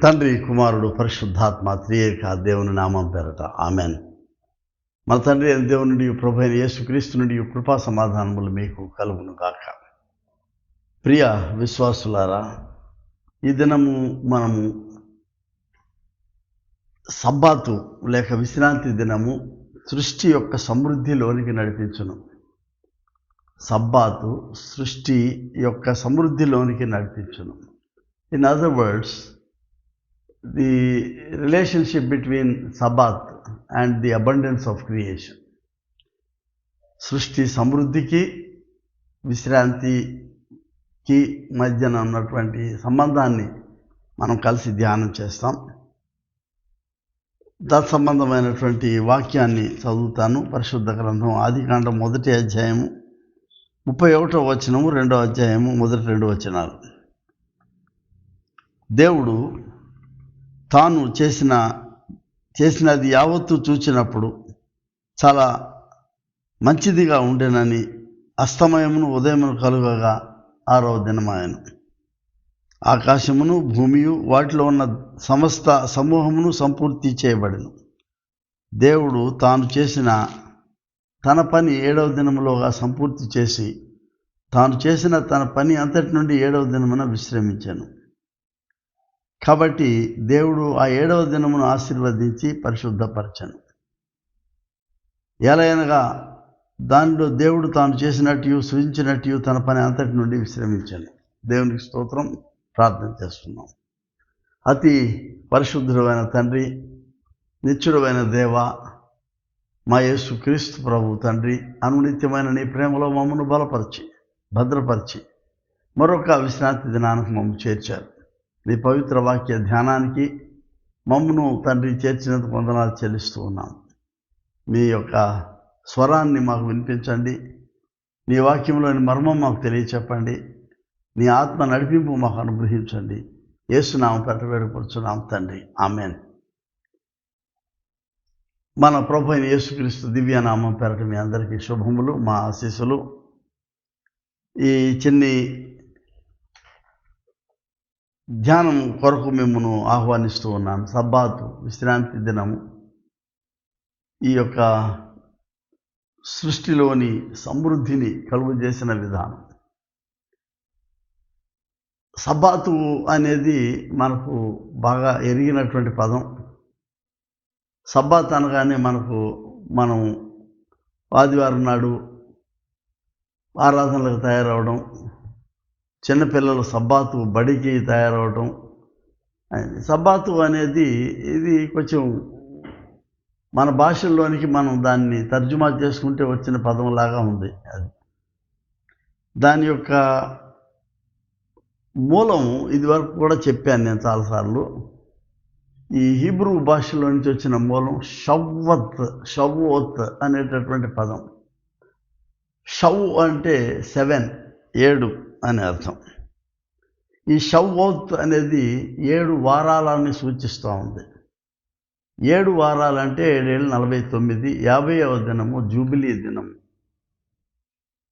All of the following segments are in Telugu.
తండ్రి, కుమారుడు, పరిశుద్ధాత్మ త్రియేక దేవుని నామం పేరట ఆమెన్. మన తండ్రి అయిన దేవుని నుండి, ప్రభు అయిన యేసుక్రీస్తు నుండి కృపా సమాధానములు మీకు కలుగును గాక. ప్రియ విశ్వాసులారా, ఈ దినము మనము సబ్బాతు లేక విశ్రాంతి దినము సృష్టి యొక్క సమృద్ధిలోనికి నడిపించును. సబ్బాతు సృష్టి యొక్క సమృద్ధిలోనికి నడిపించును. In other words, the relationship between Sabbath and the abundance of creation. సృష్టి సమృద్ధికి విశ్రాంతికి మధ్యన ఉన్నటువంటి సంబంధాన్ని మనం కలిసి ధ్యానం చేస్తాం. తత్సంబంధమైనటువంటి వాక్యాన్ని చదువుతాను. పరిశుద్ధ గ్రంథం ఆదికాండం 1వ అధ్యాయము 31వ వచనము, 2వ అధ్యాయము మొదటి 2 వచనాలు. దేవుడు తాను చేసినది యావత్తు చూచినప్పుడు చాలా మంచిదిగా ఉండేనని, అస్తమయమును ఉదయమును కలుగగా 6వ దినమాయెను. ఆకాశమును భూమియు వాటిలో ఉన్న సమస్త సమూహమును సంపూర్తి చేయబడెను. దేవుడు తాను చేసిన తన పని 7వ దినములోగా సంపూర్తి చేసి, తాను చేసిన తన పని అంతటి నుండి 7వ దినమున విశ్రమించాను. కాబట్టి దేవుడు ఆ 7వ దినమును ఆశీర్వదించి పరిశుద్ధపరచను. ఎలయనగా దానిలో దేవుడు తాను చేసినట్టు సృజించినట్టు తన పని అంతటి నుండి విశ్రమించాను. దేవునికి స్తోత్రం. ప్రార్థన చేస్తున్నాం. అతి పరిశుద్ధుడైన తండ్రి, నిత్యుడైన దేవ, మా యేసుక్రీస్తు ప్రభు తండ్రి, అనునిత్యమైన నీ ప్రేమలో మమ్మను బలపరిచి భద్రపరిచి మరొక విశ్రాంతి దినానికి మమ్మల్ని చేర్చారు. నీ పవిత్ర వాక్య ధ్యానానికి మమ్మను తండ్రి చేర్చినందుకు వందనాలు చెల్లిస్తూ ఉన్నాం. మీ యొక్క స్వరాన్ని మాకు వినిపించండి. నీ వాక్యంలోని మర్మం మాకు తెలియచెప్పండి. నీ ఆత్మ నడిపింపు మాకు అనుగ్రహించండి. యేసునామం పేరట వేడుకొనుచున్నాం తండ్రి, ఆమెన్. మన ప్రభు అయిన యేసుక్రీస్తు దివ్యనామం పేరట మీ అందరికీ శుభములు, మా ఆశీస్సులు. ఈ చిన్ని ధ్యానం కొరకు మిమ్మల్ని ఆహ్వానిస్తూ ఉన్నాను. సబ్బాతు విశ్రాంతి దినము ఈ యొక్క సృష్టిలోని సమృద్ధిని కలుగు చేసిన విధానం. సబ్బాతు అనేది మనకు బాగా ఎరిగినటువంటి పదం. సబ్బాత్ అనగానే మనం ఆదివారం నాడు ఆరాధనలకు తయారవడం, చిన్నపిల్లలు సబ్బాతు బడికి తయారవడం. సబ్బాతు అనేది ఇది కొంచెం మన భాషల్లోనికి మనం దాన్ని తర్జుమా చేసుకుంటే వచ్చిన పదంలాగా ఉంది. అది దాని యొక్క మూలం ఇదివరకు కూడా చెప్పాను నేను చాలాసార్లు. ఈ హీబ్రూ భాషలో నుంచి వచ్చిన మూలం షవ్వోత్ అనేటటువంటి పదం. షవ్ అంటే 7 అని అర్థం. ఈ షవ్వోత్ అనేది 7 వారాలని సూచిస్తూ ఉంది. 7 వారాలంటే 7 ఏళ్ళు 49, 50వ దినము జూబిలీ దినం.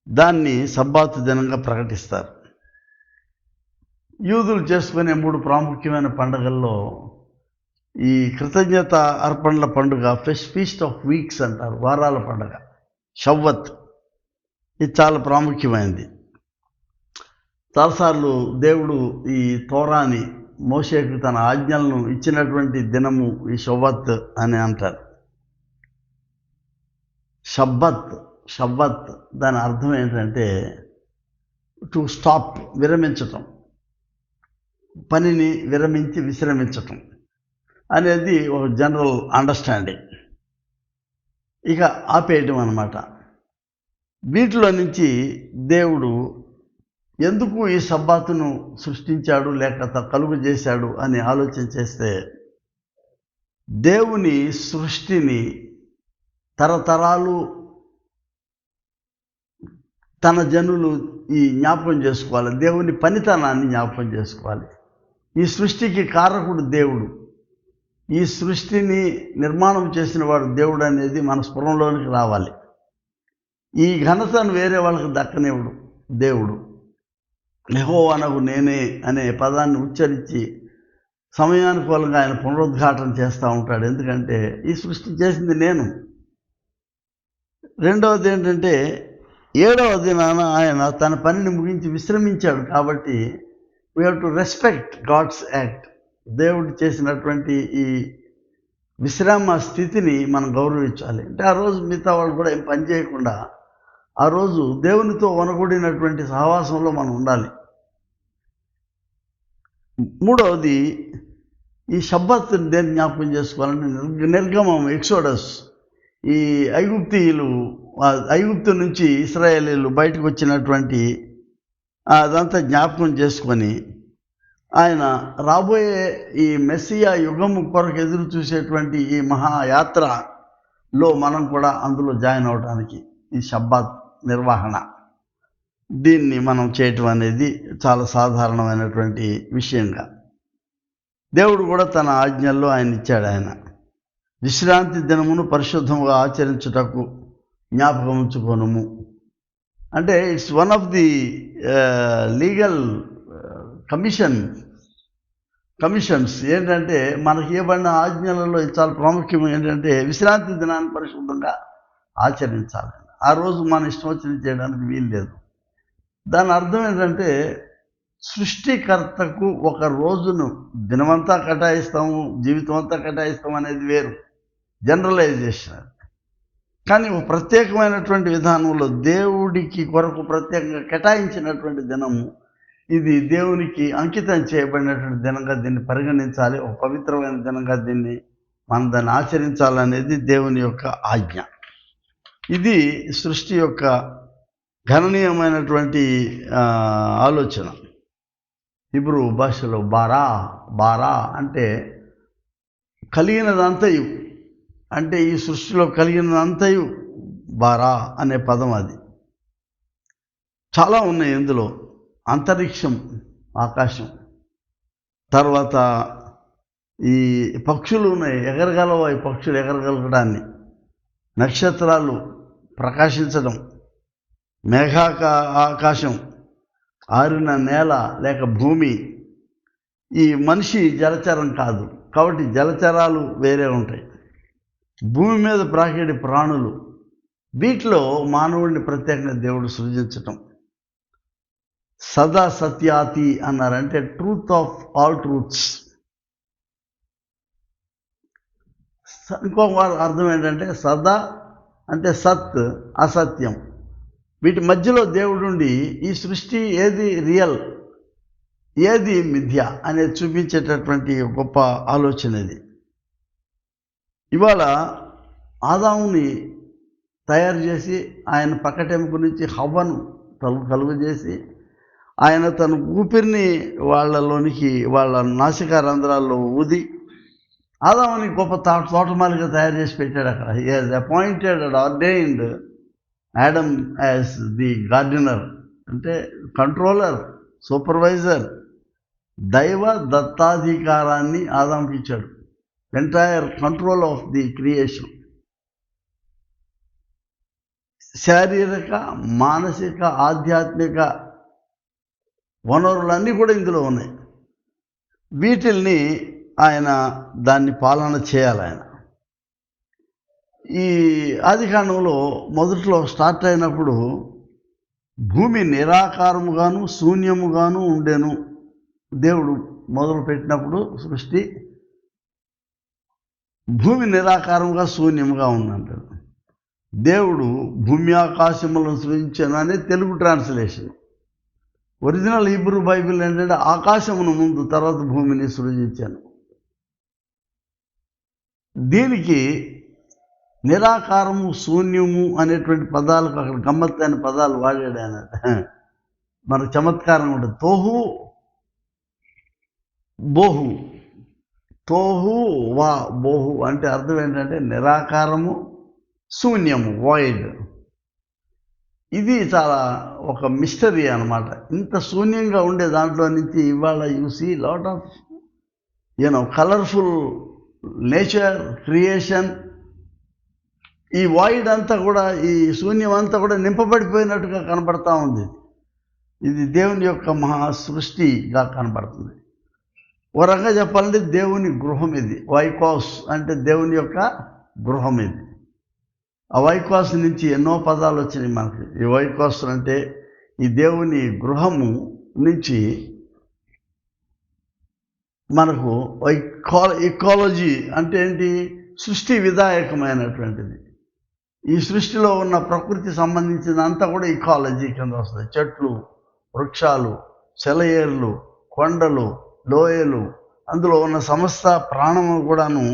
దాన్ని సబ్బాతు దినంగా ప్రకటిస్తారు. యూదులు చేసుకునే 3 ప్రాముఖ్యమైన పండుగల్లో ఈ కృతజ్ఞత అర్పణల పండుగ, ఫీస్ట్ ఆఫ్ వీక్స్ అంటారు, వారాల పండుగ షవ్వత్. ఇది చాలా ప్రాముఖ్యమైనది. చాలాసార్లు దేవుడు ఈ తోరాని మోషేకు తన ఆజ్ఞలను ఇచ్చినటువంటి దినము ఈ షవ్వత్ అని అంటారు. షవ్వత్ దాని అర్థం ఏంటంటే టు స్టాప్, విరమించటం, పనిని విరమించి విశ్రమించటం అనేది ఒక జనరల్ అండర్స్టాండింగ్. ఇక ఆపేయటం అన్నమాట. వీటిలో నుంచి దేవుడు ఎందుకు ఈ సబ్బాతును సృష్టించాడు లేక కలుగు చేశాడు అని ఆలోచన చేస్తే, దేవుని సృష్టిని తరతరాలు తన జనులు ఈ జ్ఞాపకం చేసుకోవాలి. దేవుని పనితనాన్ని జ్ఞాపకం చేసుకోవాలి. ఈ సృష్టికి కారకుడు దేవుడు. ఈ సృష్టిని నిర్మాణం చేసిన వాడు దేవుడు అనేది మన స్ఫురణలోనికి రావాలి. ఈ ఘనతను వేరే వాళ్ళకి దక్కనివ్వడు దేవుడు. యెహోవానగు నేనే అనే పదాన్ని ఉచ్చరించి సమయానుకూలంగా ఆయన పునరుద్ఘాటన చేస్తూ ఉంటాడు. ఎందుకంటే ఈ సృష్టి చేసింది నేను. రెండవది ఏంటంటే 7వ దినాన ఆయన తన పనిని ముగించి విశ్రమించాడు. కాబట్టి we have to respect God's act. దేవుడు చేసినటువంటి ఈ విశ్రామ స్థితిని మనం గౌరవించాలి. అంటే ఆ రోజు మిగతా వాళ్ళు కూడా ఏం పని చేయకుండా ఆ రోజు దేవునితో వనగూడినటువంటి సహవాసంలో మనం ఉండాలి. మూడవది, ఈ షబ్బత్ దేని జ్ఞాపకం చేసుకోవాలంటే నిర్గమం, ఎక్సోడస్, ఈ ఐగుప్తు నుంచి ఇశ్రాయేలీలు బయటకు వచ్చినటువంటి అదంతా జ్ఞాపకం చేసుకొని ఆయన రాబోయే ఈ మెస్సియా యుగము కొరకు ఎదురు చూసేటువంటి ఈ మహాయాత్రలో మనం కూడా అందులో జాయిన్ అవడానికి ఈ షబ్బాత్ నిర్వహణ, దీన్ని మనం చేయటం అనేది చాలా సాధారణమైనటువంటి విషయంగా దేవుడు కూడా తన ఆజ్ఞల్లో ఆయన ఇచ్చాడు. ఆయన విశ్రాంతి దినమును పరిశుద్ధముగా ఆచరించుటకు జ్ఞాపకం ఉంచుకోనుము అంటే it's one of the legal commissions. ఏంటంటే మనకి ఇవ్వబడిన ఆజ్ఞలలో చాలా ప్రాముఖ్యం ఏంటంటే విశ్రాంతి దినాన్ని పరిశుద్ధంగా ఆచరించాలి. ఆ రోజు మన ఇష్టం వచ్చినది చేయడానికి వీలు లేదు. దాని అర్థం ఏంటంటే సృష్టికర్తకు ఒక రోజును దినమంతా కేటాయిస్తాము, జీవితం అంతా కేటాయిస్తాం అనేది వేరు, జనరలైజేషన్. కానీ ఒక ప్రత్యేకమైనటువంటి విధానంలో దేవుడికి కొరకు ప్రత్యేకంగా కేటాయించినటువంటి దినము ఇది, దేవునికి అంకితం చేయబడినటువంటి దినంగా దీన్ని పరిగణించాలి. ఒక పవిత్రమైన దినంగా మనం దాన్ని ఆచరించాలనేది దేవుని యొక్క ఆజ్ఞ. ఇది సృష్టి యొక్క గణనీయమైనటువంటి ఆలోచన. హీబ్రూ భాషలో బారా అంటే కలిగినదంతయు, అంటే ఈ సృష్టిలో కలిగినదంతయు బారా అనే పదం. అది చాలా ఉన్నాయి ఇందులో. అంతరిక్షం, ఆకాశం, తర్వాత ఈ పక్షులు ఉన్నాయి, ఎగరగలవు. ఈ పక్షులు ఎగరగలగడాన్ని, నక్షత్రాలు ప్రకాశించడం, ఆకాశం, ఆరిన నేల లేక భూమి. ఈ మనిషి జలచరం కాదు కాబట్టి జలచరాలు వేరే ఉంటాయి. భూమి మీద ప్రాకేడి ప్రాణులు, వీటిలో మానవుడిని ప్రత్యేకంగా దేవుడు సృజించటం. సదా సత్యాతి అన్నారంటే ట్రూత్ ఆఫ్ ఆల్ ట్రూత్స్. ఇంకొక అర్థం ఏంటంటే సదా అంటే సత్, అసత్యం. వీటి మధ్యలో దేవుడుండి ఈ సృష్టి ఏది రియల్, ఏది మిథ్య అనేది చూపించేటటువంటి గొప్ప ఆలోచన ఇది. ఇవాళ ఆదాముని తయారు చేసి ఆయన పక్కటెముక నుంచి హవ్వను కలుగజేసి ఆయన తన ఊపిరిని వాళ్ళలోనికి, వాళ్ళ నాసికా రంధ్రాల్లో ఊది ఆదాముని గొప్ప తోటమాలిగా తయారు చేసి పెట్టాడు అక్కడ. He has appointed and ordained Adam as the gardener, అంటే కంట్రోలర్, సూపర్వైజర్. దైవ దత్తాధికారాన్ని ఆదాముకి ఇచ్చాడు, entire control of the creation. శారీరక, మానసిక, ఆధ్యాత్మిక వనరులన్నీ కూడా ఇందులో ఉన్నాయి. వీటిల్ని ఆయన దాన్ని పాలన చేయాలి. ఆయన ఈ ఆదికాండంలో మొదట్లో స్టార్ట్ అయినప్పుడు భూమి నిరాకారముగాను శూన్యముగాను ఉండెను. దేవుడు మొదలు పెట్టినప్పుడు సృష్టి భూమి నిరాకారముగా శూన్యముగా ఉందంటాడు. దేవుడు భూమి ఆకాశములను సృజించాను అనే Telugu translation. Original Hebrew Bible ఏంటంటే ఆకాశమును ముందు తర్వాత భూమిని సృజించాను. దీనికి నిరాకారము, శూన్యము అనేటువంటి పదాలకు అక్కడ గమ్మత్తైన పదాలు వాడాడు ఆయన. మనకు చమత్కారం ఉంటుంది. తోహు బోహు, తోహు వా బోహు అంటే అర్థం ఏంటంటే నిరాకారము, శూన్యము, వాయిడ్. ఇది చాలా ఒక మిస్టరీ అన్నమాట. ఇంత శూన్యంగా ఉండే దాంట్లో నుంచి ఇవాళ you see lot of colourful nature, creation. ఈ వాయిడ్ అంతా కూడా, ఈ శూన్యం అంతా కూడా నింపబడిపోయినట్టుగా కనబడతా ఉంది. ఇది దేవుని యొక్క మహా సృష్టిగా కనబడుతుంది. ఓ రకంగా చెప్పాలంటే దేవుని గృహం ఇది. వైకోస్ అంటే దేవుని యొక్క గృహం ఇది. ఆ వైకోస్ నుంచి ఎన్నో పదాలు వచ్చినాయి మనకి. ఈ వైకోస్ అంటే ఈ దేవుని గృహము నుంచి మనకు ఇకాలజీ అంటే ఏంటి? సృష్టి విధాయకమైనటువంటిది. ఈ సృష్టిలో ఉన్న ప్రకృతి సంబంధించినంతా కూడా ఇకాలజీ కింద వస్తుంది. చెట్లు, వృక్షాలు, సెలయేర్లు, కొండలు, లోయలు, అందులో ఉన్న సమస్త ప్రాణము కూడాను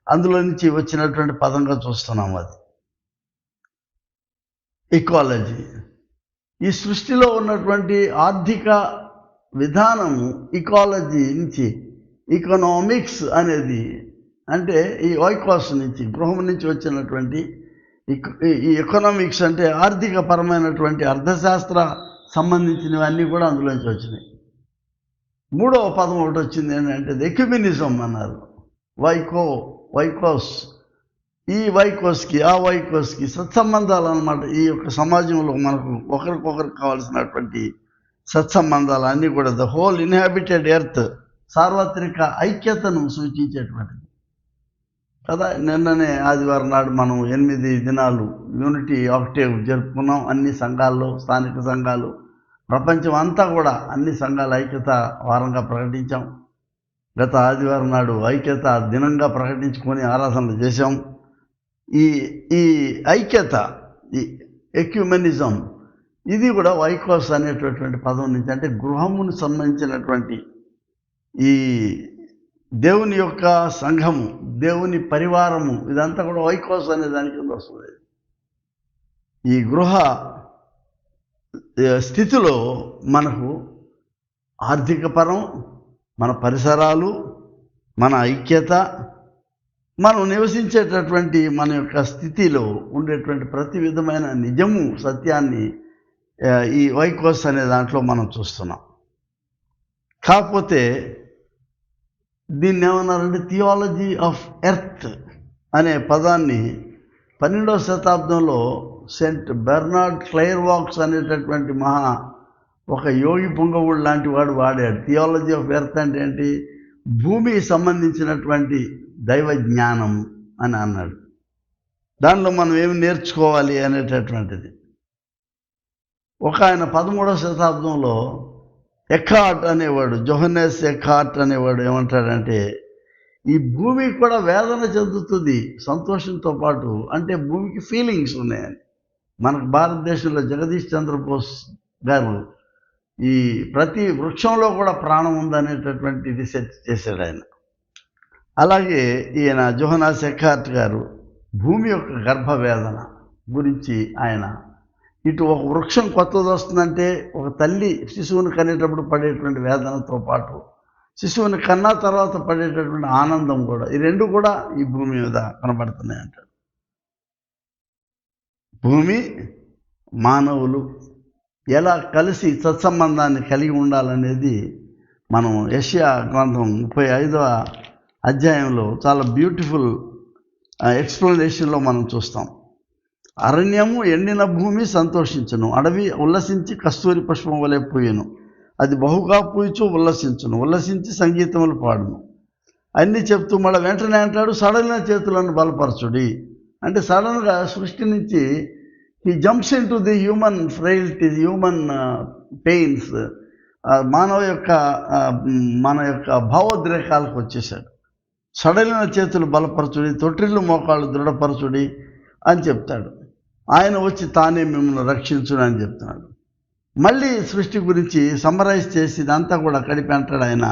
అందులో నుంచి వచ్చినటువంటి పదంగా చూస్తున్నాం. అది ఇకాలజీ. ఈ సృష్టిలో ఉన్నటువంటి ఆర్థిక విధానము ఇకాలజీ నుంచి, ఎకనామిక్స్ అనేది అంటే ఈ వైకోస్ నుంచి, గృహం నుంచి వచ్చినటువంటి ఈ ఎకనామిక్స్ అంటే ఆర్థిక పరమైనటువంటి అర్థశాస్త్ర సంబంధించినవన్నీ కూడా అందులోంచి వచ్చినాయి. మూడవ పదం ఒకటి వచ్చింది ఏంటంటే ఎక్యుమెనిజం అన్నారు. వైకోస్. ఈ వైకోస్కి ఆ వైకోస్కి సత్సంబంధాలు అన్నమాట. ఈ యొక్క సమాజంలో మనకు ఒకరికొకరికి కావాల్సినటువంటి సత్సంబంధాలు అన్నీ కూడా ద హోల్ ఇన్హాబిటెడ్ ఎర్త్, సార్వత్రిక ఐక్యతను సూచించేటువంటిది కదా. నిన్ననే ఆదివారం నాడు మనం 8 దినాలు యూనిటీ ఆక్టేవ్ జరుపుకున్నాం. అన్ని సంఘాల్లో, స్థానిక సంఘాలు, ప్రపంచం అంతా కూడా అన్ని సంఘాల ఐక్యత వారంగా ప్రకటించాం. గత ఆదివారం నాడు ఐక్యత దినంగా ప్రకటించుకొని ఆరాధనలు చేశాం. ఈ ఐక్యత, ఈ ఎక్యుమెనిజం, ఇది కూడా వైకోస్ అనేటటువంటి పదం నుంచి, అంటే గృహమును సంబంధించినటువంటి ఈ దేవుని యొక్క సంఘము, దేవుని పరివారము, ఇదంతా కూడా వైకోస్ అనే దాని కింద వస్తుంది. ఈ గృహ స్థితిలో మనకు ఆర్థిక పరం, మన పరిసరాలు, మన ఐక్యత, మనం నివసించేటటువంటి మన యొక్క స్థితిలో ఉండేటువంటి ప్రతి విధమైన నిజము, సత్యాన్ని ఈ వైకోస్ అనే దాంట్లో మనం చూస్తున్నాం. కాకపోతే దీన్ని ఏమన్నారంటే థియాలజీ ఆఫ్ ఎర్త్ అనే పదాన్ని 12వ శతాబ్దంలో సెయింట్ బెర్నార్డ్ క్లైర్వాక్స్ అనేటటువంటి ఒక యోగి పుంగవుడు లాంటి వాడు వాడాడు. థియాలజీ ఆఫ్ ఎర్త్ అంటే ఏంటి? భూమికి సంబంధించినటువంటి దైవ జ్ఞానం అని అన్నాడు. దానిలో మనం ఏమి నేర్చుకోవాలి అనేటటువంటిది. ఆయన 13వ శతాబ్దంలో ఎక్హార్ట్ అనేవాడు, జోహన్నెస్ ఎక్హార్ట్ అనేవాడు ఏమంటాడంటే, ఈ భూమి కూడా వేదన చెందుతుంది సంతోషంతో పాటు. అంటే భూమికి ఫీలింగ్స్ ఉన్నాయని. మనకు భారతదేశంలో జగదీష్ చంద్రబోస్ గారు ఈ ప్రతి వృక్షంలో కూడా ప్రాణం ఉందనేటటువంటి రీసెర్చ్ చేశాడు ఆయన. అలాగే ఈయన జోహన్నెస్ ఎక్హార్ట్ గారు భూమి యొక్క గర్భవేదన గురించి ఆయన, ఇటు ఒక వృక్షం కొత్తది వస్తుందంటే ఒక తల్లి శిశువుని కనేటప్పుడు పడేటువంటి వేదనతో పాటు శిశువుని కన్నా తర్వాత పడేటటువంటి ఆనందం కూడా, ఈ రెండు కూడా ఈ భూమి మీద కనబడుతున్నాయి అంటాడు. భూమి, మానవులు ఎలా కలిసి సత్సంబంధాన్ని కలిగి ఉండాలనేది మనం యెషయా గ్రంథం 35వ అధ్యాయంలో చాలా బ్యూటిఫుల్ ఎక్స్ప్లెనేషన్లో మనం చూస్తాం. అరణ్యము ఎండిన భూమి సంతోషించును, అడవి ఉల్లసించి కస్తూరి పుష్పం వలె పూయను, అది బహుగా పూయిచు ఉల్లసించును, ఉల్లసించి సంగీతములు పాడును. అన్నీ చెప్తూ మళ్ళీ వెంటనే అంటాడు, సడలిన చేతులను బలపరచుడి. అంటే సడన్గా సృష్టి నుంచి he jumps into the human frailty, human pains, మన యొక్క భావోద్రేకాలకు వచ్చేసాడు. సడలిన చేతులు బలపరచుడి, తొట్టిల్లు మోకాళ్ళు దృఢపరచుడి అని చెప్తాడు. ఆయన వచ్చి తానే మిమ్మల్ని రక్షించుడు అని చెప్తున్నాడు. మళ్ళీ సృష్టి గురించి సమ్మరైజ్ చేసి ఇదంతా కూడా కలిపి అంటాడు ఆయన.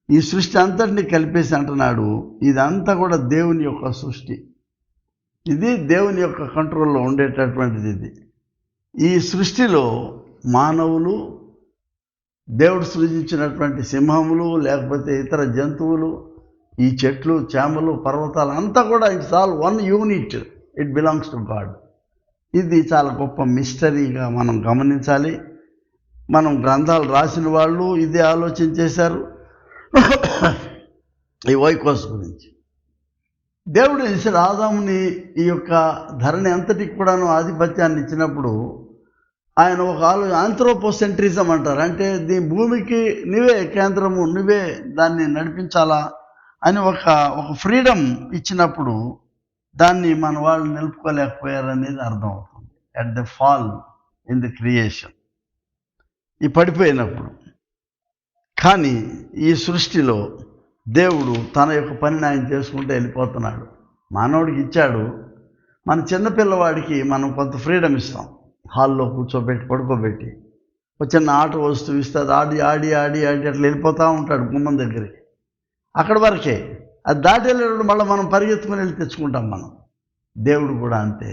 ఈ సృష్టి అంతటిని కలిపేసి అంటున్నాడు, ఇదంతా కూడా దేవుని యొక్క సృష్టి, ఇది దేవుని యొక్క కంట్రోల్లో ఉండేటటువంటిది. ఇది ఈ సృష్టిలో మానవులు, దేవుడు సృజించినటువంటి సింహములు, లేకపోతే ఇతర జంతువులు, ఈ చెట్లు, చేమలు, పర్వతాలు అంతా కూడా it's all one unit, it belongs to God. ఇది చాలా గొప్ప మిస్టరీగా మనం గమనించాలి. మనం గ్రంథాలు రాసిన వాళ్ళు ఇదే ఆలోచన చేశారు ఈ వైకోస్ గురించి. దేవుడు ఆదాముని ఈ యొక్క ధరణి అంతటికి కూడాను ఆధిపత్యాన్ని ఇచ్చినప్పుడు ఆయన ఒక ఆంథ్రోపోసెంట్రిజం అంటారు. అంటే భూమికి నువ్వే కేంద్రము, నువ్వే దాన్ని నడిపించాలా అని ఒక ఫ్రీడమ్ ఇచ్చినప్పుడు దాన్ని మన వాళ్ళు నిలుపుకోలేకపోయారనేది అర్థం అవుతుంది. At the fall in the creation, ఈ పడిపోయినప్పుడు. కానీ ఈ సృష్టిలో దేవుడు తన యొక్క పనిని ఆయన చేసుకుంటూ వెళ్ళిపోతున్నాడు. మానవుడికి ఇచ్చాడు. మన చిన్నపిల్లవాడికి మనం కొంత ఫ్రీడమ్ ఇస్తాం. హాల్లో కూర్చోబెట్టి పడుకోబెట్టి ఒక చిన్న ఆట వస్తువు ఇస్తే అది ఆడి ఆడి ఆడి ఆడి అట్లా వెళ్ళిపోతూ ఉంటాడు గుమ్మం దగ్గరికి. అక్కడి వరకే. అది దాటి వెళ్ళేటప్పుడు మళ్ళీ మనం పరిగెత్తుకుని వెళ్ళి తెచ్చుకుంటాం మనం. దేవుడు కూడా అంతే.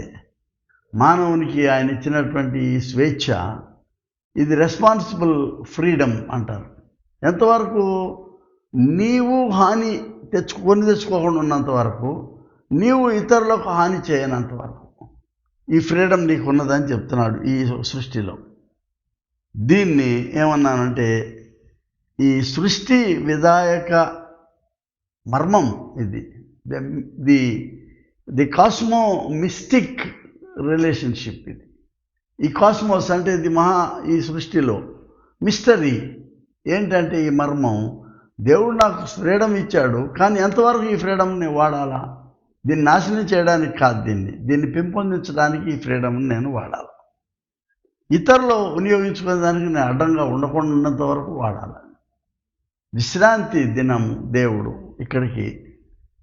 మానవునికి ఆయన ఇచ్చినటువంటి ఈ స్వేచ్ఛ, ఇది రెస్పాన్సిబుల్ ఫ్రీడమ్ అంటారు. ఎంతవరకు? నీవు హాని తెచ్చుకోకుండా ఉన్నంత వరకు, నీవు ఇతరులకు హాని చేయనంత వరకు ఈ ఫ్రీడమ్ నీకు ఉన్నదని చెప్తున్నాడు ఈ సృష్టిలో. దీన్ని ఏమన్నానంటే, ఈ సృష్టి విధాయక మర్మం ఇది. ది కాస్మో మిస్టిక్ రిలేషన్షిప్ ఇది. ఈ కాస్మోస్ అంటే ఇది ఈ సృష్టిలో మిస్టరీ ఏంటంటే, ఈ మర్మం, దేవుడు నాకు ఫ్రీడమ్ ఇచ్చాడు, కానీ ఎంతవరకు ఈ ఫ్రీడమ్ని వాడాలా? దీన్ని నాశనం చేయడానికి కాదు, దీన్ని పెంపొందించడానికి ఈ ఫ్రీడమ్ని నేను వాడాలి. ఇతరులు వినియోగించుకునే దానికి నేను అడ్డంగా ఉండకుండా ఉన్నంత వరకు వాడాలి. విశ్రాంతి దినం దేవుడు ఇక్కడికి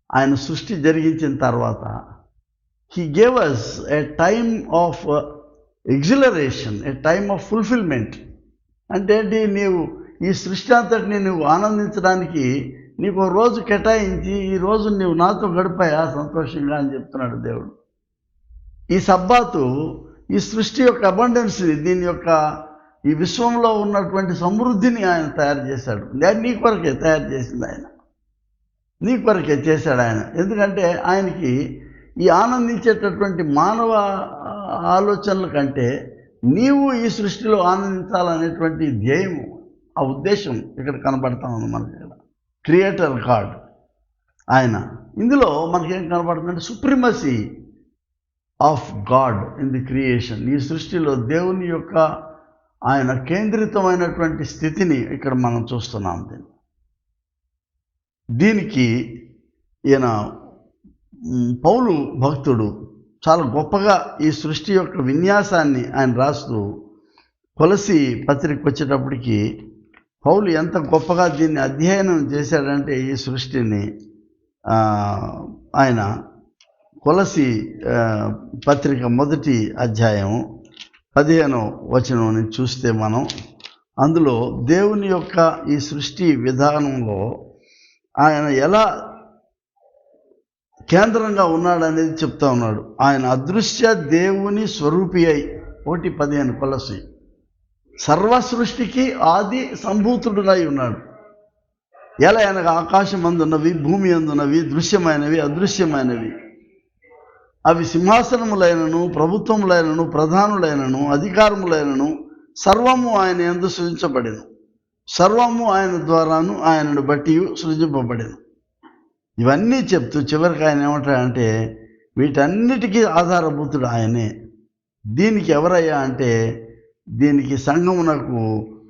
ఆయన సృష్టి జరిగించిన తర్వాత he gave us a time of exhilaration, a time of fulfilment. అంటే నీవు ఈ సృష్టి అంతటిని నువ్వు ఆనందించడానికి నీకు రోజు కేటాయించి, ఈ రోజు నువ్వు నాతో గడిపాయా సంతోషంగా అని చెప్తున్నాడు దేవుడు. ఈ సబ్బాతు ఈ సృష్టి యొక్క అబండెన్స్ని, దీని యొక్క ఈ విశ్వంలో ఉన్నటువంటి సమృద్ధిని ఆయన తయారు చేశాడు. నీ కొరకే తయారు చేసింది ఆయన, నీ కొరకే చేశాడు ఆయన. ఎందుకంటే ఆయనకి ఈ ఆనందించేటటువంటి మానవ ఆలోచనల కంటే నీవు ఈ సృష్టిలో ఆనందించాలనేటువంటి ధ్యేయము, ఆ ఉద్దేశం ఇక్కడ కనబడతా ఉంది మనకి. ఇక్కడ క్రియేటర్ గాడ్ ఆయన. ఇందులో మనకేం కనబడుతుందంటే supremacy of God in the creation. ఈ సృష్టిలో దేవుని యొక్క ఆయన కేంద్రితమైనటువంటి స్థితిని ఇక్కడ మనం చూస్తున్నాం. దీనికి ఈయన పౌలు భక్తుడు చాలా గొప్పగా ఈ సృష్టి యొక్క విన్యాసాన్ని ఆయన రాస్తూ, కొలసి పత్రికకు వచ్చేటప్పటికి పౌలు ఎంత గొప్పగా దీన్ని అధ్యయనం చేశాడంటే, ఈ సృష్టిని ఆయన కొలసి పత్రిక 1వ అధ్యాయం 15వ వచనం చూస్తే మనం అందులో దేవుని యొక్క ఈ సృష్టి విధానంలో ఆయన ఎలా కేంద్రంగా ఉన్నాడనేది చెప్తా ఉన్నాడు. ఆయన అదృశ్య దేవుని స్వరూపి అయి 1:15 కొలసి సర్వ సృష్టికి ఆది సంభూతుడునై ఉన్నాడు. ఎలా అనగా ఆకాశం అందున్నవి, భూమి అందున్నవి, దృశ్యమైనవి, అదృశ్యమైనవి, అవి సింహాసనములైనను, ప్రభుత్వములైనను, ప్రధానులైనను, అధికారములైనను సర్వము ఆయన యందు సృజించబడెను. సర్వము ఆయన ద్వారాను ఆయనను బట్టి సృజింపబడెను. ఇవన్నీ చెప్తూ చివరికి ఆయన ఏమంటాడంటే, వీటన్నిటికీ ఆధారభూతుడు ఆయనే. దీనికి ఎవరయ్యా అంటే, దీనికి సంఘమునకు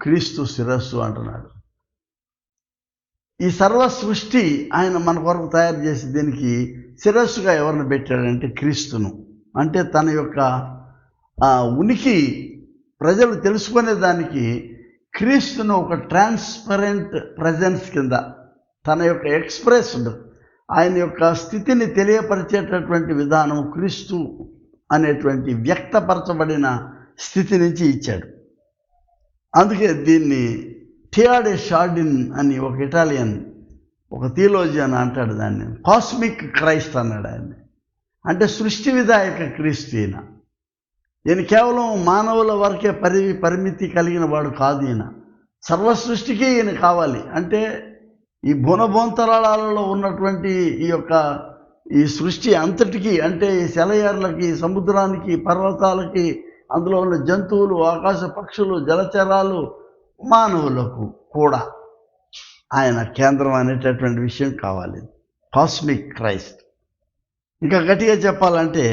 క్రీస్తు శిరస్సు అంటున్నాడు. ఈ సర్వ సృష్టి ఆయన మన కొరకు తయారు చేసి దీనికి శిరస్సుగా ఎవరిని పెట్టాడంటే క్రీస్తును. అంటే తన యొక్క ఉనికి ప్రజలు తెలుసుకునే దానికి క్రీస్తును ఒక ట్రాన్స్పరెంట్ ప్రజెన్స్ కింద, తన యొక్క ఎక్స్ప్రెస్డ్ ఆయన యొక్క స్థితిని తెలియపరిచేటటువంటి విధానం క్రీస్తు అనేటువంటి వ్యక్తపరచబడిన స్థితి నుంచి ఇచ్చాడు. అందుకే దీన్ని థియాడే షార్డిన్ అని ఒక ఇటాలియన్ ఒక థియోలోజియన్ అంటాడు, దాన్ని కాస్మిక్ క్రైస్ట్ అన్నాడు ఆయన్ని. అంటే సృష్టి విధాయక క్రీస్తు ఈయన కేవలం మానవుల వరకే పరిమితి కలిగిన వాడు కాదు. ఈయన సర్వ సృష్టికి ఈయన కావాలి. అంటే ఈ భువనభోంతరాళాలలో ఉన్నటువంటి ఈ సృష్టి అంతటికీ, అంటే ఈ సెలయేర్లకి, సముద్రానికి, పర్వతాలకి, అందులో ఉన్న జంతువులు, ఆకాశ పక్షులు, జలచరాలు, మానవులకు కూడా ఆయన కేంద్రం అనేటటువంటి విషయం కావాలి. Cosmic Christ. ఇంకా గట్టిగా చెప్పాలంటే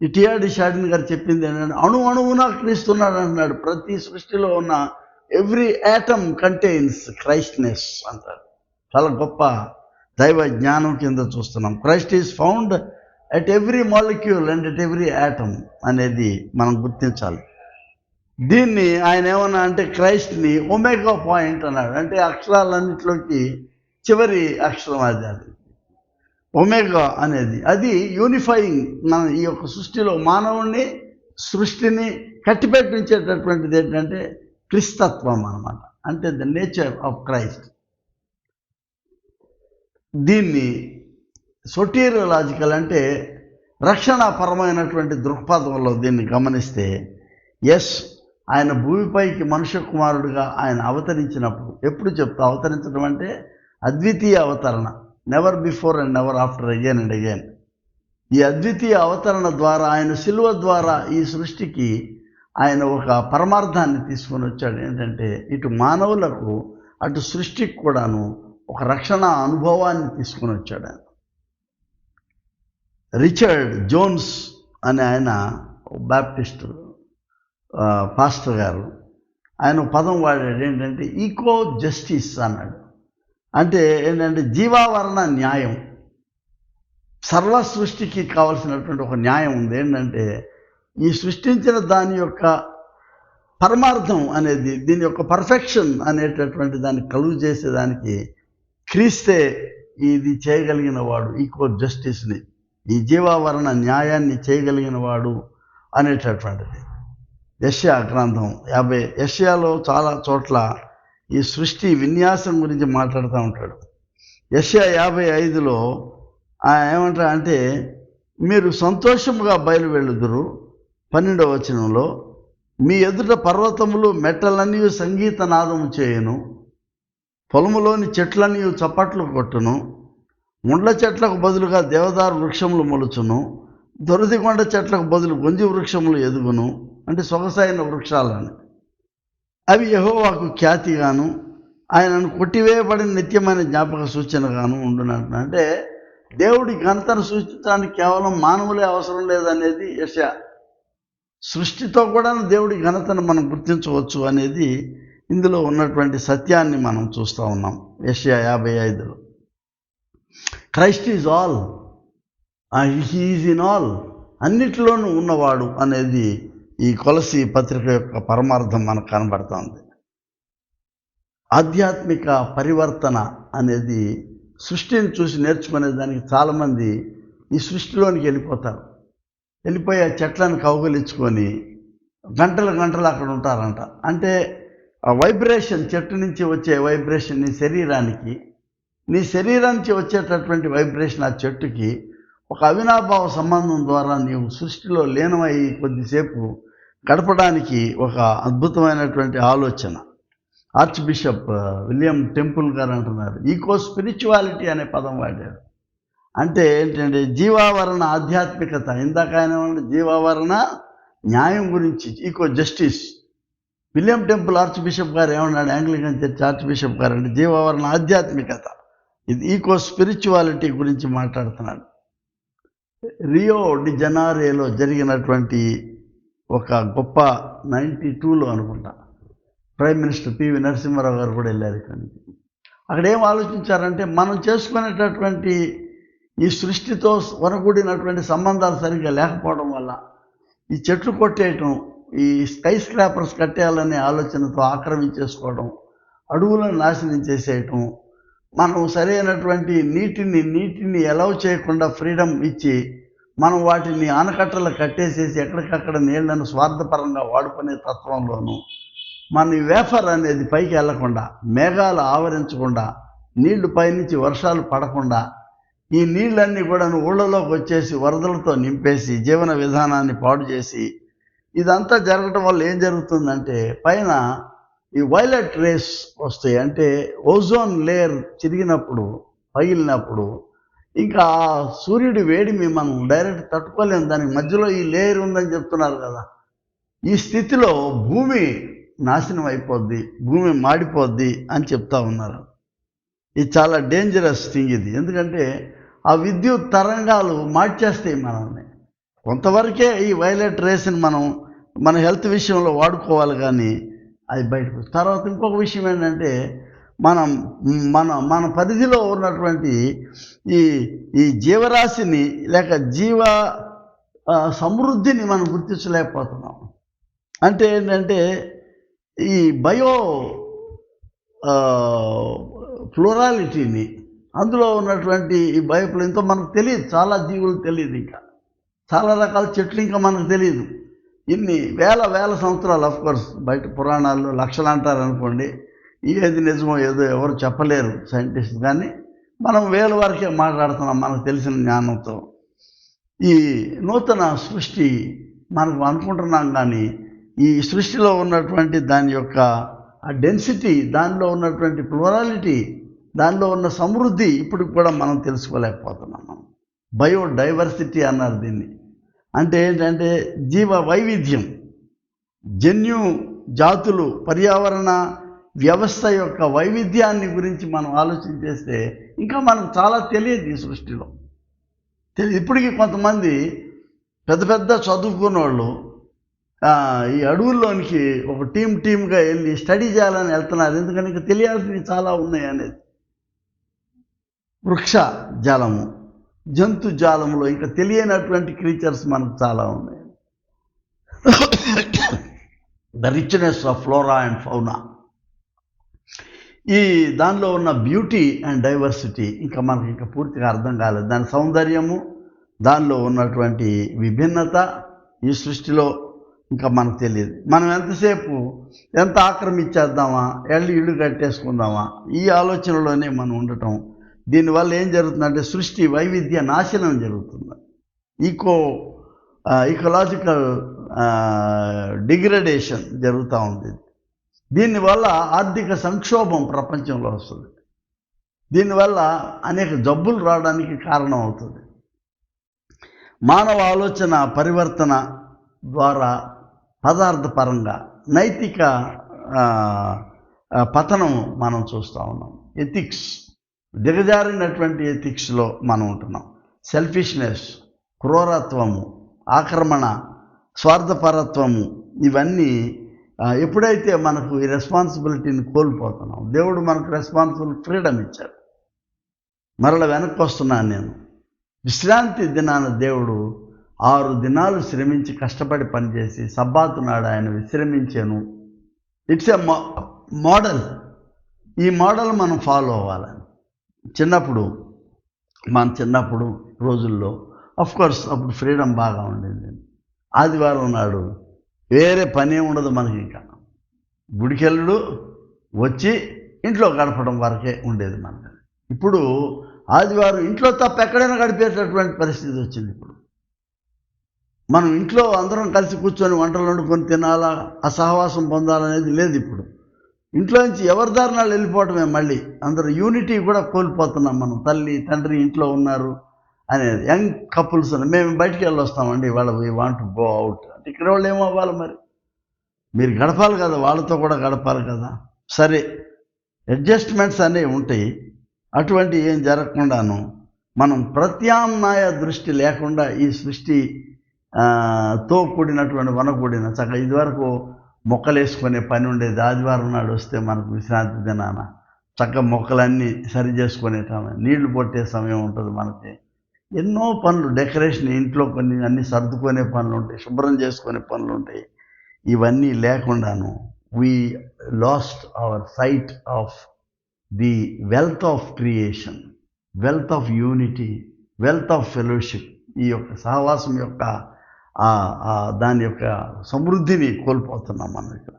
ఈ టిఆర్డి షాడిన్ గారు చెప్పింది ఏంటంటే అణువున క్రీస్తున్నాడు అంటున్నాడు. ప్రతి సృష్టిలో ఉన్న ఎవ్రీ యాటమ్ కంటైన్స్ క్రైస్ట్నెస్ అంటాడు. చాలా గొప్ప దైవ జ్ఞానం కింద చూస్తున్నాం. Christ is found at every molecule and at every atom అనేది మనం గుర్తించాలి. దీన్ని ఆయన ఏమన్నా అంటే క్రైస్ట్ని ఒమేగా పాయింట్ అన్నాడు. అంటే అక్షరాలన్నింటిలోకి చివరి అక్షరం అది ఒమేగా అనేది. అది యూనిఫైయింగ్ మన ఈ యొక్క సృష్టిలో మానవుణ్ణి సృష్టిని కట్టిపెట్టించేటటువంటిది ఏంటంటే క్రిస్తత్వం అన్నమాట. అంటే ద నేచర్ ఆఫ్ క్రైస్ట్. దీన్ని సొటీరియాలజికల్ అంటే రక్షణపరమైనటువంటి దృక్పథంలో దీన్ని గమనిస్తే ఎస్, ఆయన భూమిపైకి మనుష్య కుమారుడిగా ఆయన అవతరించినప్పుడు, ఎప్పుడు చెప్తా అవతరించడం అంటే అద్వితీయ అవతరణ, never before and never after, again and again. ఈ అద్వితీయ అవతరణ ద్వారా ఆయన శిలువ ద్వారా ఈ సృష్టికి ఆయన ఒక పరమార్థాన్ని తీసుకొని వచ్చాడు. ఏంటంటే ఇటు మానవులకు అటు సృష్టికి కూడాను ఒక రక్షణ అనుభవాన్ని తీసుకొని వచ్చాడు ఆయన. రిచర్డ్ జోన్స్ అనే ఆయన బాప్టిస్టు పాస్టర్ గారు, ఆయన పదం వాడాడు ఏంటంటే ఈకో జస్టిస్ అన్నాడు. అంటే ఏంటంటే జీవావరణ న్యాయం. సర్వ సృష్టికి కావలసినటువంటి ఒక న్యాయం ఉంది. ఏంటంటే ఈ సృష్టించిన దాని యొక్క పరమార్థం అనేది, దీని యొక్క పర్ఫెక్షన్ అనేటటువంటి దాన్ని కలుగు చేసేదానికి క్రీస్తే ఇది చేయగలిగిన వాడు, ఈక్వల్ జస్టిస్ని, ఈ జీవావరణ న్యాయాన్ని చేయగలిగిన వాడు అనేటటువంటిది. యెషయా గ్రంథం 50, యెషయాలో చాలా చోట్ల ఈ సృష్టి విన్యాసం గురించి మాట్లాడుతూ ఉంటాడు. యెషయా 55లో ఏమంటారు అంటే మీరు సంతోషముగా బయలువెళ్ళుదురు. 12వ వచనంలో మీ ఎదుట పర్వతములు మెట్టలన్నీ సంగీత నాదము చేయును, పొలములోని చెట్లన్నీ చప్పట్లు కొట్టును, ముండ్ల చెట్లకు బదులుగా దేవదారు వృక్షములు మొలుచును, దొరదిగొండ చెట్లకు బదులు గొంజి వృక్షములు ఎదుగును. అంటే సొగసైన వృక్షాలని అవి యెహోవాకు ఖ్యాతిగాను ఆయనను కొట్టివేయబడిన నిత్యమైన జ్ఞాపక సూచనగాను ఉండునంట. అంటే దేవుడి ఘనతను సూచించడానికి కేవలం మానవులే అవసరం లేదనేది యెషయా. సృష్టితో కూడా దేవుడి ఘనతను మనం గుర్తించవచ్చు అనేది ఇందులో ఉన్నటువంటి సత్యాన్ని మనం చూస్తూ ఉన్నాం. యెషయా 55లో Christ is all, he is in all, అన్నిటిలోనూ ఉన్నవాడు అనేది ఈ కొలసి పత్రిక యొక్క పరమార్థం మనకు కనబడుతుంది. ఆధ్యాత్మిక పరివర్తన అనేది సృష్టిని చూసి నేర్చుకునే దానికి చాలామంది ఈ సృష్టిలోనికి వెళ్ళిపోతారు. వెళ్ళిపోయి ఆ చెట్లను కౌగిలించుకొని గంటలు గంటలు అక్కడ ఉంటారంట. అంటే ఆ వైబ్రేషన్, చెట్టు నుంచి వచ్చే వైబ్రేషన్ నీ శరీరానికి వచ్చేటటువంటి వైబ్రేషన్ ఆ చెట్టుకి ఒక అవినాభావ సంబంధం ద్వారా నీవు సృష్టిలో లీనమై కొద్దిసేపు గడపడానికి ఒక అద్భుతమైనటువంటి ఆలోచన. ఆర్చ్ బిషప్ విలియం టెంపుల్ గారు అంటున్నారు ఈకో స్పిరిచువాలిటీ అనే పదం వాడారు. అంటే ఏంటంటే జీవావరణ ఆధ్యాత్మికత. ఇందాక ఆయన జీవావరణ న్యాయం గురించి eco justice. William Temple archbishop గారు ఏమన్నాడు, యాంగ్లికన్ చర్చ్ ఆర్చ్ బిషప్ గారు, అంటే జీవావరణ ఆధ్యాత్మికత, ఇది ఈకో స్పిరిచువాలిటీ గురించి మాట్లాడుతున్నాడు. రియో డి జనారేలో జరిగినటువంటి ఒక గొప్ప 92లో అనుకుంటా ప్రైమ్ మినిస్టర్ పివి నరసింహారావు గారు కూడా వెళ్ళారు ఇక్కడి నుంచి. అక్కడ ఏం ఆలోచించారంటే మనం చేసుకునేటటువంటి ఈ సృష్టితో వనగూడినటువంటి సంబంధాలు సరిగ్గా లేకపోవడం వల్ల ఈ చెట్లు కొట్టేయటం, ఈ స్కై స్క్రాపర్స్ కట్టేయాలనే ఆలోచనతో ఆక్రమించేసుకోవడం, అడవులను నాశనం చేసేయటం, మనం సరైనటువంటి నీటిని అలౌ చేయకుండా ఫ్రీడమ్ ఇచ్చి మనం వాటిని ఆనకట్టలు కట్టేసేసి ఎక్కడికక్కడ నీళ్లను స్వార్థపరంగా వాడుకునే తత్వంలోనూ మన వేఫర్ అనేది పైకి వెళ్లకుండా, మేఘాలు ఆవరించకుండా, నీళ్లు పైనుంచి వర్షాలు పడకుండా ఈ నీళ్ళన్నీ కూడా ఊళ్ళలోకి వచ్చేసి వరదలతో నింపేసి జీవన విధానాన్ని పాడు చేసి ఇదంతా జరగటం వల్ల ఏం జరుగుతుందంటే పైన ఈ వైలెట్ రేస్ వస్తాయి. అంటే ఓజోన్ లేయర్ చిరిగినప్పుడు, పగిలినప్పుడు ఇంకా సూర్యుడి వేడిని మనం డైరెక్ట్ తట్టుకోలేము. దానికి మధ్యలో ఈ లేయర్ ఉందని చెప్తున్నారు కదా. ఈ స్థితిలో భూమి నాశనం అయిపోద్ది, భూమి మాడిపోద్ది అని చెప్తా ఉన్నారు. ఇది చాలా డేంజరస్ థింగ్ ఇది. ఎందుకంటే ఆ విద్యుత్ తరంగాలు మార్చేస్తాయి మనల్ని. కొంతవరకే ఈ వైలెట్ రేస్ని మనం మన హెల్త్ విషయంలో వాడుకోవాలి, కానీ అది బయటకు తర్వాత ఇంకొక విషయం ఏంటంటే మనం మన మన పరిధిలో ఉన్నటువంటి ఈ ఈ జీవరాశిని లేక జీవ సమృద్ధిని మనం గుర్తించలేకపోతున్నాం. అంటే ఏంటంటే ఈ బయో ఫ్లోరాలిటీని, అందులో ఉన్నటువంటి ఈ బయోఫ్లో ఇంతో మనకు తెలియదు, చాలా జీవులు తెలియదు, ఇంకా చాలా రకాల చెట్లు ఇంకా మనకు తెలియదు. ఇన్ని వేల సంవత్సరాలు, ఆఫ్కోర్స్ బయట పురాణాల్లో లక్షలు అంటారు అనుకోండి, ఏది నిజమో ఏదో ఎవరు చెప్పలేరు సైంటిస్ట్, కానీ మనం వేల వరకే మాట్లాడుతున్నాం మనకు తెలిసిన జ్ఞానంతో. ఈ నూతన సృష్టి మనకు అనుకుంటున్నాం, కానీ ఈ సృష్టిలో ఉన్నటువంటి దాని యొక్క ఆ డెన్సిటీ, దానిలో ఉన్నటువంటి ప్లూరాలిటీ, దానిలో ఉన్న సమృద్ధి ఇప్పటికి కూడా మనం తెలుసుకోలేకపోతున్నాం. మనం బయోడైవర్సిటీ అన్నారు దీన్ని. అంటే ఏంటంటే జీవ వైవిధ్యం, జన్యు జాతులు, పర్యావరణ వ్యవస్థ యొక్క వైవిధ్యాన్ని గురించి మనం ఆలోచన చేస్తే ఇంకా మనకు చాలా తెలియదు ఈ సృష్టిలో. ఇప్పటికీ కొంతమంది పెద్ద చదువుకున్న వాళ్ళు ఈ అడవుల్లోనికి ఒక టీమ్గా వెళ్ళి స్టడీ చేయాలని వెళ్తున్నారు. ఎందుకంటే ఇంకా తెలియాల్సినవి చాలా ఉన్నాయి అనేది. వృక్ష జాలము, జంతు జాలంలో ఇంకా తెలియనటువంటి క్రీచర్స్ మనకు చాలా ఉన్నాయి. The richness of flora and fauna, ఈ దానిలో ఉన్న బ్యూటీ అండ్ డైవర్సిటీ ఇంకా మనకి ఇంకా పూర్తిగా అర్థం కాలేదు. దాని సౌందర్యము, దానిలో ఉన్నటువంటి విభిన్నత ఈ సృష్టిలో ఇంకా మనకు తెలియదు. మనం ఎంతసేపు ఎంత ఆక్రమించేద్దామా, ఇల్లు కట్టేసుకుందామా, ఈ ఆలోచనలోనే మనం ఉండటం. దీనివల్ల ఏం జరుగుతుందంటే సృష్టి వైవిధ్య నాశనం జరుగుతుంది. ఈకలాజికల్ డిగ్రేడేషన్ జరుగుతూ ఉంది. దీనివల్ల ఆర్థిక సంక్షోభం ప్రపంచంలో వస్తుంది. దీనివల్ల అనేక జబ్బులు రావడానికి కారణం అవుతుంది. మానవ ఆలోచన పరివర్తన ద్వారా పదార్థపరంగా నైతిక పతనం మనం చూస్తూ ఉన్నాం. ఎథిక్స్, దిగజారినటువంటి ఎథిక్స్లో మనం ఉంటున్నాం. సెల్ఫిష్నెస్, క్రూరత్వము, ఆక్రమణ, స్వార్థపరత్వము, ఇవన్నీ ఎప్పుడైతే మనకు ఈ రెస్పాన్సిబిలిటీని కోల్పోతున్నాం, దేవుడు మనకు రెస్పాన్సిబుల్ ఫ్రీడమ్ ఇచ్చాడు. మరల వెనక్కి వస్తున్నాను నేను. విశ్రాంతి దినాన దేవుడు 6 దినాలు శ్రమించి కష్టపడి పనిచేసి సబ్బాతు నాడు ఆయన విశ్రమించాను. It's a model. ఈ మోడల్ మనం ఫాలో అవ్వాలని. మన చిన్నప్పుడు రోజుల్లో కోర్స్ అప్పుడు ఫ్రీడమ్ బాగా ఉండేది. ఆదివారం నాడు వేరే పని ఉండదు మనకి, ఇంకా గుడికెళ్ళుడు, వచ్చి ఇంట్లో గడపడం వరకే ఉండేది మనకి. ఇప్పుడు ఆదివారం ఇంట్లో తప్ప ఎక్కడైనా గడిపేటటువంటి పరిస్థితి వచ్చింది. ఇప్పుడు మనం ఇంట్లో అందరం కలిసి కూర్చొని వంటలు వండుకొని తినాలా, ఆ సహవాసం పొందాలనేది లేదు. ఇప్పుడు ఇంట్లో నుంచి ఎవరి దారినాళ్ళు వెళ్ళిపోవటమే. మళ్ళీ అందరూ యూనిటీ కూడా కోల్పోతున్నాం మనం. తల్లి తండ్రి ఇంట్లో ఉన్నారు అనేది. యంగ్ కపుల్స్ మేము బయటికి వెళ్ళి వస్తామండి, వాళ్ళ we want to go out అంటే ఇక్కడ వాళ్ళు ఏమవ్వాలి మరి? మీరు గడపాలి కదా, వాళ్ళతో కూడా గడపాలి కదా. సరే, అడ్జస్ట్మెంట్స్ అనేవి ఉంటాయి. అటువంటి ఏం జరగకుండాను మనం ప్రత్యామ్నాయ దృష్టి లేకుండా ఈ సృష్టి తో కూడినటువంటి వనకూడిన చక్కగా ఇదివరకు మొక్కలు వేసుకునే పని ఉండేది. ఆదివారం నాడు వస్తే మనకు విశ్రాంతి దినాన చక్కగా మొక్కలన్నీ సరి చేసుకునే సమయం, నీళ్లు పొట్టే సమయం ఉంటుంది మనకి. ఎన్నో పనులు, డెకరేషన్, ఇంట్లో కొన్ని అన్నీ సర్దుకునే పనులు ఉంటాయి, శుభ్రం చేసుకునే పనులు ఉంటాయి. ఇవన్నీ లేకుండాను we lost our sight of the wealth of creation, wealth of unity, wealth of fellowship. ఈ యొక్క సహవాసం యొక్క దాని యొక్క సమృద్ధిని కోల్పోతున్నాం మనం ఇక్కడ.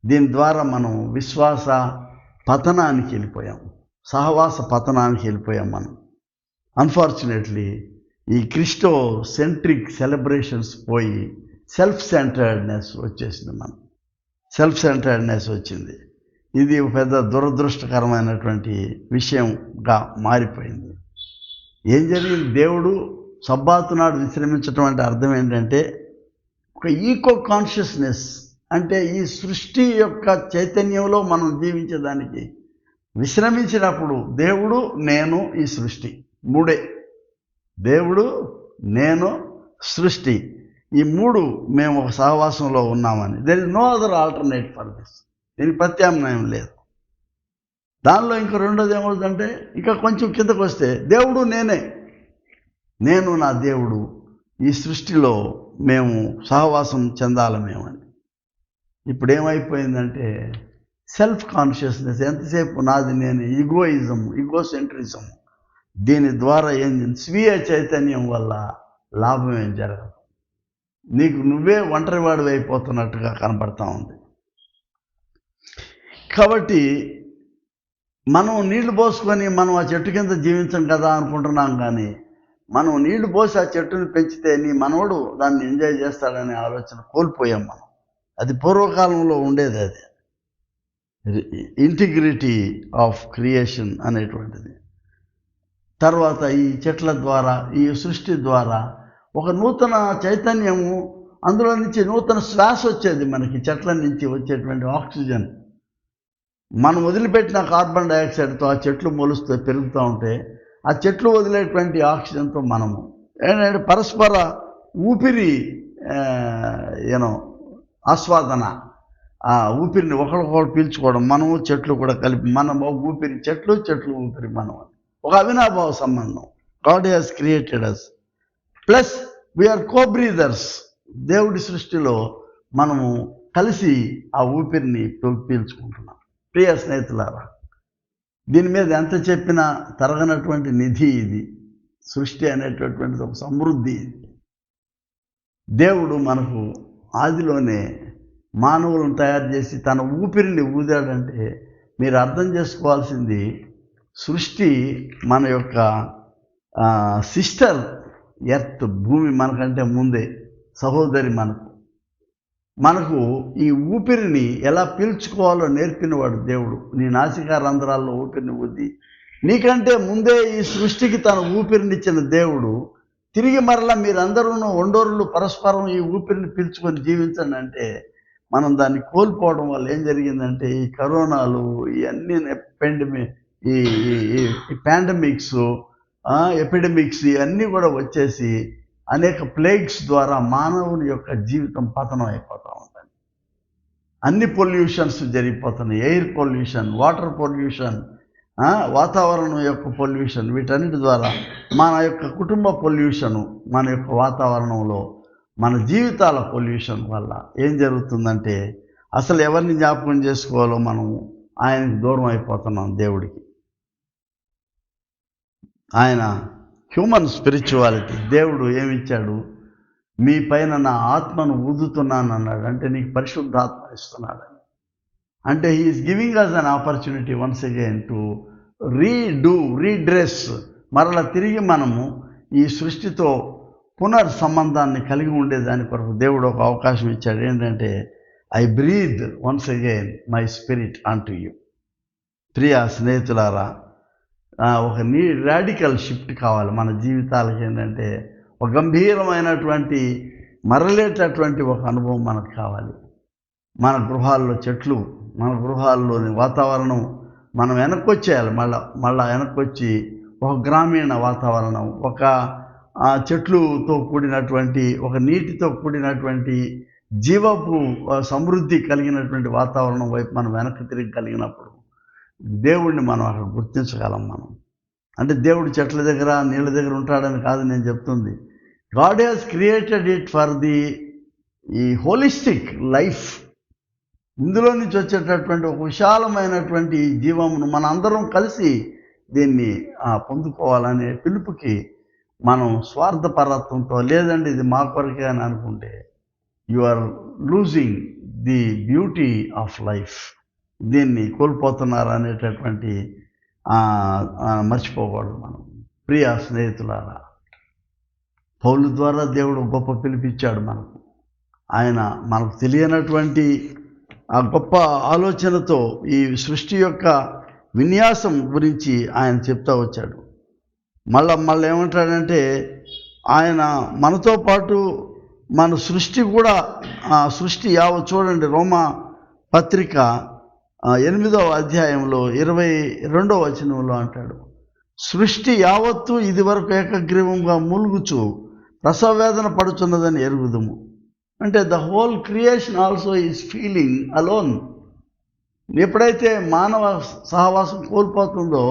దీని ద్వారా మనం విశ్వాస పతనానికి వెళ్ళిపోయాం, సహవాస పతనానికి వెళ్ళిపోయాం మనం. అన్ఫార్చునేట్లీ ఈ క్రిస్టో సెంట్రిక్ సెలబ్రేషన్స్ పోయి సెల్ఫ్ సెంటర్డ్నెస్ వచ్చేసింది. మనం సెల్ఫ్ సెంటర్డ్నెస్ వచ్చింది. ఇది పెద్ద దురదృష్టకరమైనటువంటి విషయంగా మారిపోయింది. ఏం జరిగింది? దేవుడు సబ్బాతు నాడు విశ్రమించడం అంటే అర్థం ఏంటంటే ఒక ఈకో కాన్షియస్నెస్, అంటే ఈ సృష్టి యొక్క చైతన్యంలో మనం జీవించేదానికి విశ్రమించినప్పుడు దేవుడు, నేను, ఈ సృష్టి మూడే. దేవుడు, నేను, సృష్టి, ఈ మూడు మేము ఒక సహవాసంలో ఉన్నామని. There is no other alternate for this. దీనికి ప్రత్యామ్నాయం లేదు. దానిలో ఇంకో రెండోది ఏమవుతుందంటే, ఇంకా కొంచెం కిందకు వస్తే దేవుడు నేనే, నేను నా దేవుడు ఈ సృష్టిలో మేము సహవాసం చెందాలి మేమని. ఇప్పుడు ఏమైపోయిందంటే సెల్ఫ్ కాన్షియస్నెస్, ఎంతసేపు నాది నేను, ఈగోసెంట్రిజం. దీని ద్వారా స్వీయ చైతన్యం వల్ల లాభం ఏం జరగదు. నీకు నువ్వే ఒంటరివాడివి అయిపోతున్నట్టుగా కనపడతా ఉంది. కాబట్టి మనం నీళ్లు పోసుకొని మనం ఆ చెట్టు కింద జీవించం కదా అనుకుంటున్నాం, కానీ మనం నీళ్లు పోసి ఆ చెట్టుని పెంచితే నీ మనవడు దాన్ని ఎంజాయ్ చేస్తాడనే ఆలోచన కోల్పోయాం మనం. అది పూర్వకాలంలో ఉండేది, అది ఇంటిగ్రిటీ ఆఫ్ క్రియేషన్ అనేటువంటిది. తర్వాత ఈ చెట్ల ద్వారా, ఈ సృష్టి ద్వారా ఒక నూతన చైతన్యము, అందులో నుంచి నూతన శ్వాస వచ్చేది మనకి. చెట్ల నుంచి వచ్చేటువంటి ఆక్సిజన్, మనం వదిలిపెట్టిన కార్బన్ డైఆక్సైడ్తో ఆ చెట్లు మొలుస్తూ పెరుగుతూ ఉంటే, ఆ చెట్లు వదిలేటువంటి ఆక్సిజన్తో మనము ఏంటంటే పరస్పర ఊపిరి ఆస్వాదన, ఆ ఊపిరిని ఒకరికొకరు పీల్చుకోవడం, మనము చెట్లు కూడా కలిపి, మనం ఊపిరి చెట్లు, చెట్లు ఊపిరి మనం, ఒక అవినాభావ సంబంధం. God has created us, plus we are co-breathers. దేవుడి సృష్టిలో మనము కలిసి ఆ ఊపిరిని పీల్చుకుంటున్నాం. ప్రియ స్నేహితులారా, దీని మీద ఎంత చెప్పినా తరగనటువంటి నిధి ఇది. సృష్టి అనేటటువంటిది ఒక సమృద్ధి. దేవుడు మనకు ఆదిలోనే మానవులను తయారు చేసి తన ఊపిరిని ఊదాడంటే మీరు అర్థం చేసుకోవాల్సింది, సృష్టి మన యొక్క సిస్టర్ ఎర్త్, భూమి మనకంటే ముందే సహోదరి. మనకు ఈ ఊపిరిని ఎలా పీల్చుకోవాలో నేర్పినవాడు దేవుడు. నీ నాసికా రంధ్రాల్లో ఊపిరిని ఊది, నీకంటే ముందే ఈ సృష్టికి తన ఊపిరినిచ్చిన దేవుడు తిరిగి మరలా మీరందరూ ఒండోరులు పరస్పరం ఈ ఊపిరిని పీల్చుకొని జీవించండి అంటే, మనం దాన్ని కోల్పోవడం వల్ల ఏం జరిగిందంటే, ఈ కరోనాలు, ఇవన్నీ ఈ పాండమిక్స్, ఎపిడమిక్స్ ఇవన్నీ కూడా వచ్చేసి అనేక ప్లేగ్స్ ద్వారా మానవుని యొక్క జీవితం పతనం అయిపోతూ ఉంటుంది. అన్ని పొల్యూషన్స్ జరిగిపోతున్నాయి. ఎయిర్ పొల్యూషన్, వాటర్ పొల్యూషన్, వాతావరణం యొక్క పొల్యూషన్, వీటన్నిటి ద్వారా మన యొక్క కుటుంబ పొల్యూషను, మన యొక్క వాతావరణంలో మన జీవితాల పొల్యూషన్ వల్ల ఏం జరుగుతుందంటే, అసలు ఎవరిని జ్ఞాపకం చేసుకోవాలో మనం ఆయనకు దూరం అయిపోతున్నాం. దేవుడికి ఆయన హ్యూమన్ స్పిరిచువాలిటీ. దేవుడు ఏమిచ్చాడు? మీ పైన నా ఆత్మను ఊదుతున్నాను అన్నాడు. అంటే నీకు పరిశుద్ధాత్మ ఇస్తున్నాడు. అంటే he is giving us an opportunity once again to redress. మరలా తిరిగి మనము ఈ సృష్టితో పునర్సంబంధాన్ని కలిగి ఉండేదాని కొరకు దేవుడు ఒక అవకాశం ఇచ్చాడు. ఏంటంటే, I breathe once again my spirit unto you. ప్రియ స్నేహితులారా, ఒక రాడికల్ షిఫ్ట్ కావాలి మన జీవితాలకి. ఏంటంటే, ఒక గంభీరమైనటువంటి మరలేటటువంటి ఒక అనుభవం మనకు కావాలి. మన గృహాల్లో చెట్లు, మన గృహాల్లోని వాతావరణం మనం వెనక్కొచ్చేయాలి. మళ్ళా వెనక్కొచ్చి ఒక గ్రామీణ వాతావరణం, ఒక చెట్లుతో కూడినటువంటి, ఒక నీటితో కూడినటువంటి జీవపు సమృద్ధి కలిగినటువంటి వాతావరణం వైపు మనం వెనక్కి తిరిగి కలిగినప్పుడు దేవుడిని మనం అక్కడ గుర్తించగలం. మనం అంటే దేవుడు చెట్ల దగ్గర, నీళ్ళ దగ్గర ఉంటాడని కాదు నేను చెప్తుంది. God has created it for ఈ హోలిస్టిక్ లైఫ్. ఇందులో నుంచి వచ్చేటటువంటి ఒక విశాలమైనటువంటి జీవమును మన అందరం కలిసి దీన్ని పొందుకోవాలనే పిలుపుకి మనం స్వార్థపరత్వంతో, లేదండి ఇది మా కొరకే అని అనుకుంటే, you are losing the beauty of life. దీన్ని కోల్పోతున్నారు అనేటటువంటి మర్చిపోకూడదు మనం. ప్రియ స్నేహితులారా, పౌలు ద్వారా దేవుడు గొప్ప పిలిపిచ్చాడు మనకు. ఆయన మనకు తెలియనటువంటి ఆ గొప్ప ఆలోచనతో ఈ సృష్టి యొక్క విన్యాసం గురించి ఆయన చెప్తా వచ్చాడు. మళ్ళీ ఏమంటాడంటే, ఆయన మనతో పాటు మన సృష్టి కూడా, సృష్టి చూడండి, రోమా పత్రిక 8వ అధ్యాయంలో 22వ వచనంలో అంటాడు, సృష్టి యావత్తు ఇది వరకు ఏకగ్రీవంగా మూలుగుచు ప్రసవ వేదన పడుచున్నదని ఎరుగుదుము. అంటే the whole creation also is feeling alone. ఎప్పుడైతే మానవ సహవాసం కోల్పోతుందో,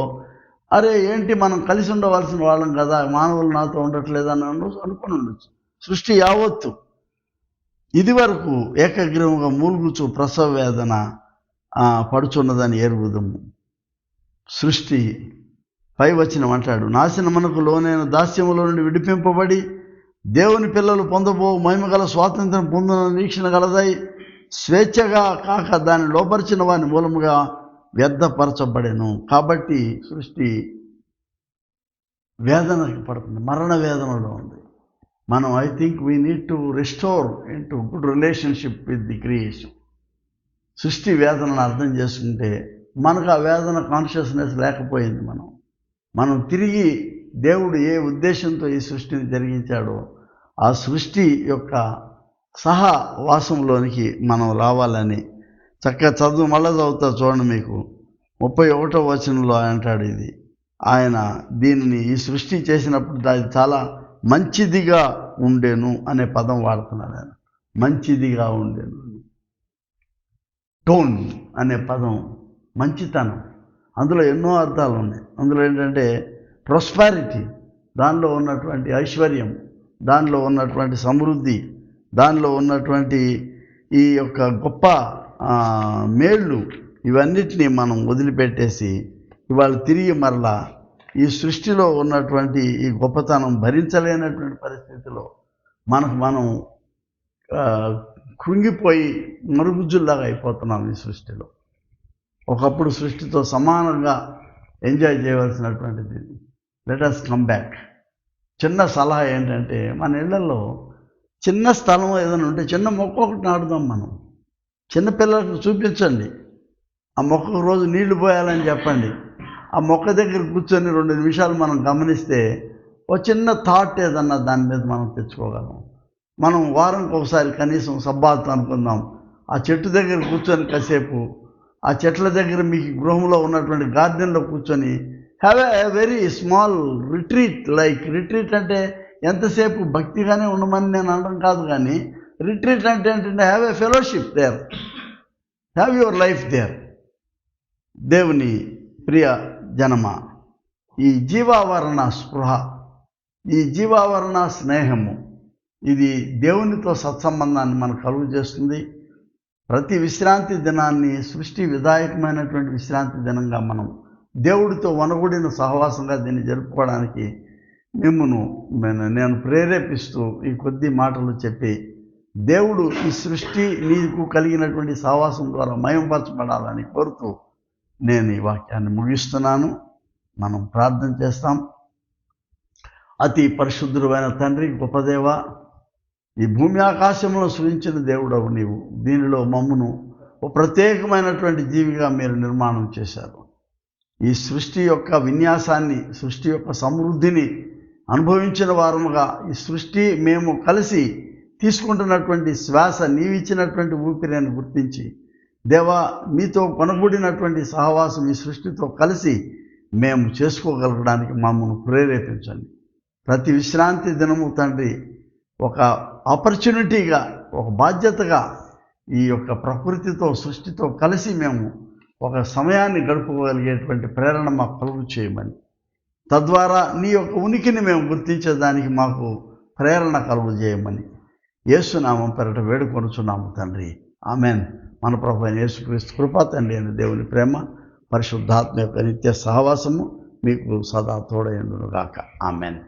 అరే ఏంటి మనం కలిసి ఉండవలసిన వాళ్ళం కదా, మానవులు నాతో ఉండట్లేదని అనుకుని ఉండొచ్చు. సృష్టి యావత్తు ఇది వరకు ఏకగ్రీవంగా మూలుగుచు ప్రసవ వేదన పడుచున్నదని ఎరుగుదము. సృష్టి పై వచనం అంటాడు, నాశనమునకు లోనైన దాస్యములో నుండి విడిపింపబడి దేవుని పిల్లలు పొందబో మహిమగల స్వాతంత్రం పొందిన నిరీక్షణ గలదై స్వేచ్ఛగా కాక దాన్ని లోపరిచిన వాని మూలముగా వ్యర్థపరచబడెను. కాబట్టి సృష్టి వేదనకి పడుతుంది, మరణ వేదనలో ఉంది. మనం I think we need to restore in to good relationship with the creation. సృష్టి వేదనను అర్థం చేసుకుంటే మనకు ఆ వేదన కాన్షియస్నెస్ లేకపోయింది. మనం తిరిగి దేవుడు ఏ ఉద్దేశంతో ఈ సృష్టిని జరిగించాడో ఆ సృష్టి యొక్క సహవాసంలోనికి మనం రావాలని చక్కగా చదువు మళ్ళీ చదువుతా చూడండి. మీకు 31వ వచనంలో అంటాడు, ఇది ఆయన దీనిని ఈ సృష్టి చేసినప్పుడు అది చాలా మంచిదిగా ఉండేను అనే పదం వాడుతున్నాడు ఆయన. మంచిదిగా ఉండేను. టోన్ అనే పదం మంచితనం, అందులో ఎన్నో అర్థాలు ఉన్నాయి. అందులో ఏంటంటే ప్రాస్పారిటీ, దానిలో ఉన్నటువంటి ఐశ్వర్యం, దానిలో ఉన్నటువంటి సమృద్ధి, దానిలో ఉన్నటువంటి ఈ యొక్క గొప్ప మేళ్ళు, ఇవన్నిటినీ మనం వదిలిపెట్టేసి ఇవాళ తిరిగి మరలా ఈ సృష్టిలో ఉన్నటువంటి ఈ గొప్పతనం భరించలేనటువంటి పరిస్థితిలో మనం కృంగిపోయి మరుగుజ్జుల్లాగా అయిపోతున్నాం ఈ సృష్టిలో. ఒకప్పుడు సృష్టితో సమానంగా ఎంజాయ్ చేయవలసినటువంటిది. Let us come back. చిన్న సలహా ఏంటంటే, మన ఇళ్లలో చిన్న స్థలం ఏదైనా ఉంటే చిన్న మొక్క ఒకటి నాటుదాం. మనం చిన్నపిల్లలకు చూపించండి, ఆ మొక్కకు రోజు నీళ్లు పోయాలని చెప్పండి. ఆ మొక్క దగ్గర కూర్చొని 2 నిమిషాలు మనం గమనిస్తే ఒక చిన్న థాట్ ఏదన్నా దాని మీద మనం తెచ్చుకోగలం. మనం వారానికి ఒకసారి కనీసం సబ్బాత్ అనుకుందాం, ఆ చెట్టు దగ్గర కూర్చొని కాసేపు, ఆ చెట్ల దగ్గర మీకు గృహంలో ఉన్నటువంటి గార్డెన్లో కూర్చొని have a very small retreat. Retreat అంటే ఎంతసేపు భక్తిగానే ఉండమని నేను అనడం కాదు, కానీ రిట్రీట్ అంటే ఏంటంటే have a fellowship there, have your life there. దేవుని ప్రియ జనమ, ఈ జీవావరణ స్పృహ, ఈ జీవావరణ స్నేహము, ఇది దేవునితో సత్సంబంధాన్ని మనకు కలుగు చేస్తుంది. ప్రతి విశ్రాంతి దినాన్ని సృష్టి విధాయకమైనటువంటి విశ్రాంతి దినంగా మనం దేవుడితో వనగూడిన సహవాసంగా దీన్ని జరుపుకోవడానికి నేను ప్రేరేపిస్తూ ఈ కొద్ది మాటలు చెప్పి, దేవుడు ఈ సృష్టి నీకు కలిగినటువంటి సహవాసం ద్వారా మయంపరచబడాలని కోరుతూ నేను ఈ వాక్యాన్ని ముగిస్తున్నాను. మనం ప్రార్థన చేస్తాం. అతి పరిశుద్ధుడైన తండ్రి, గొప్ప దేవ, ఈ భూమి ఆకాశంలో సృజించిన దేవుడవు నీవు. దీనిలో మమ్మును ఒక ప్రత్యేకమైనటువంటి జీవిగా మీరు నిర్మాణం చేశారు. ఈ సృష్టి యొక్క విన్యాసాన్ని, సృష్టి యొక్క సమృద్ధిని అనుభవించిన వారముగా ఈ సృష్టి మేము కలిసి తీసుకుంటున్నటువంటి శ్వాస నీవిచ్చినటువంటి ఊపిరి అని గుర్తించి, దేవా, మీతో కొనగూడినటువంటి సహవాసం ఈ సృష్టితో కలిసి మేము చేసుకోగలగడానికి మమ్మల్ని ప్రేరేపించండి. ప్రతి విశ్రాంతి దినము తండ్రి ఒక ఆపర్చునిటీగా, ఒక బాధ్యతగా ఈ యొక్క ప్రకృతితో, సృష్టితో కలిసి మేము ఒక సమయాన్ని గడుపుకోగలిగేటువంటి ప్రేరణ మాకు కలుగు చేయమని, తద్వారా నీ యొక్క ఉనికిని మేము గుర్తించేదానికి మాకు ప్రేరణ కలుగు చేయమని యేసునామం పేరట వేడుకొనుచున్నాము తండ్రి. ఆమెన్. మన ప్రభు అయిన యేసుక్రీస్తు కృప, తండ్రి అయిన దేవుని ప్రేమ, పరిశుద్ధాత్మ యొక్క నిత్య సహవాసము మీకు సదా తోడైండును గాక. ఆమెన్.